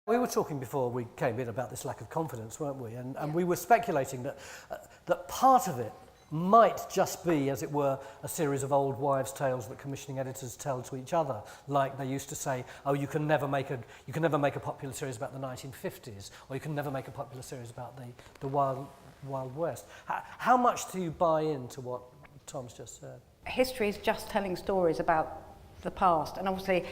We were talking before we came in about this lack of confidence, weren't we? And we were speculating that part of it might just be, as it were, a series of old wives' tales that commissioning editors tell to each other. Like they used to say, oh, you can never make a popular series about the 1950s, or you can never make a popular series about the Wild West. How much do you buy into what Tom's just said? History is just telling stories about the past, and obviously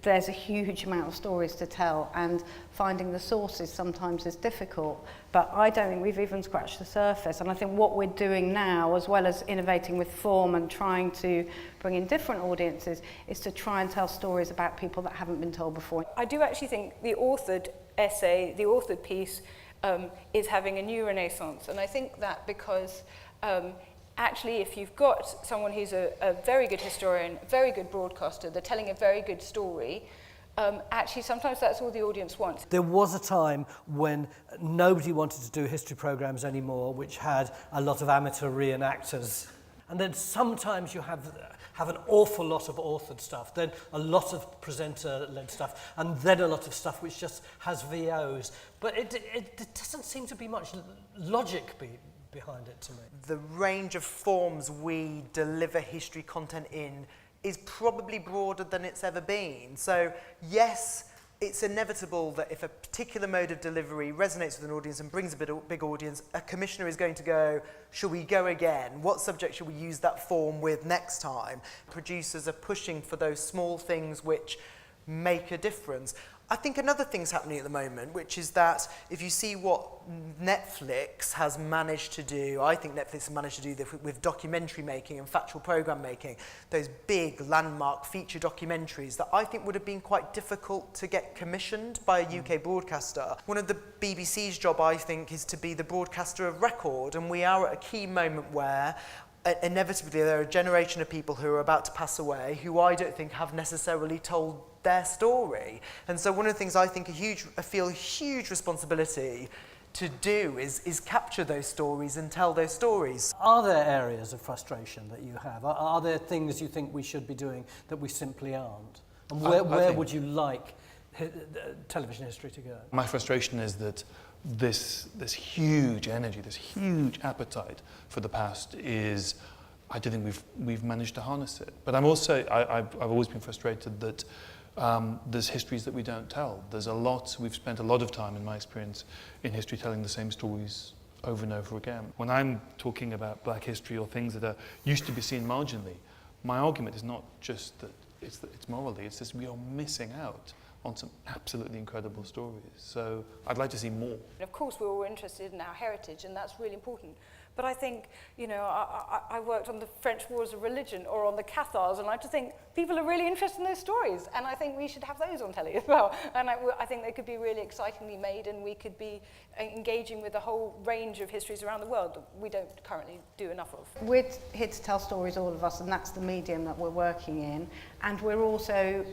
there's a huge amount of stories to tell, and finding the sources sometimes is difficult, but I don't think we've even scratched the surface. And I think what we're doing now, as well as innovating with form and trying to bring in different audiences, is to try and tell stories about people that haven't been told before. I do actually think the authored essay, the authored piece, is having a new renaissance, and I think that because actually, if you've got someone who's a very good historian, very good broadcaster, they're telling a very good story, actually sometimes that's all the audience wants. There was a time when nobody wanted to do history programmes anymore, which had a lot of amateur reenactors. And then sometimes you have an awful lot of authored stuff, then a lot of presenter-led stuff, and then a lot of stuff which just has VOs. But it doesn't seem to be much logic behind it to me. The range of forms we deliver history content in is probably broader than it's ever been. So yes, it's inevitable that if a particular mode of delivery resonates with an audience and brings a big audience, a commissioner is going to go, shall we go again? What subject shall we use that form with next time? Producers are pushing for those small things which make a difference. I think another thing's happening at the moment, which is that if you see what Netflix has managed to do, I think Netflix has managed to do this with documentary making and factual programme making, those big landmark feature documentaries that I think would have been quite difficult to get commissioned by a UK broadcaster. One of the BBC's job, I think, is to be the broadcaster of record, and we are at a key moment where inevitably there are a generation of people who are about to pass away who I don't think have necessarily told their story. And so one of the things I think I feel a huge responsibility to do is capture those stories and tell those stories. Are there areas of frustration that you have? Are there things you think we should be doing that we simply aren't? And where would you like television history to go? My frustration is that this huge energy, this huge appetite for the past is, I don't think we've managed to harness it. But I've always been frustrated that there's histories that we don't tell. We've spent a lot of time, in my experience, in history telling the same stories over and over again. When I'm talking about black history or things that used to be seen marginally, my argument is not just that it's morally, it's just we are missing out on some absolutely incredible stories. So I'd like to see more. Of course, we're all interested in our heritage, and that's really important. But I think, I worked on the French Wars of Religion or on the Cathars, and I just think people are really interested in those stories, and I think we should have those on telly as well. And I think they could be really excitingly made, and we could be engaging with a whole range of histories around the world that we don't currently do enough of. We're here to tell stories, all of us, and that's the medium that we're working in. And we're also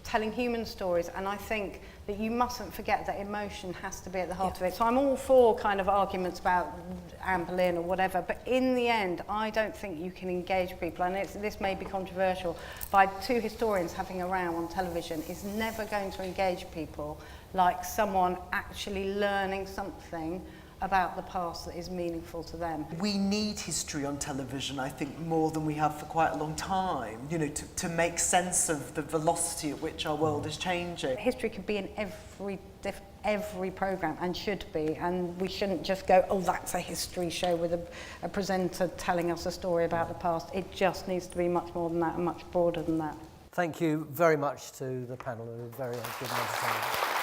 telling human stories, and I think that you mustn't forget that emotion has to be at the heart of it. So I'm all for kind of arguments about Anne Boleyn or whatever, but in the end, I don't think you can engage people, and this may be controversial, but two historians having a row on television is never going to engage people like someone actually learning something about the past that is meaningful to them. We need history on television, I think, more than we have for quite a long time, to make sense of the velocity at which our world is changing. History could be in every programme, and should be, and we shouldn't just go, oh, that's a history show with a presenter telling us a story about the past. It just needs to be much more than that and much broader than that. Thank you very much to the panel, who were very good and entertaining.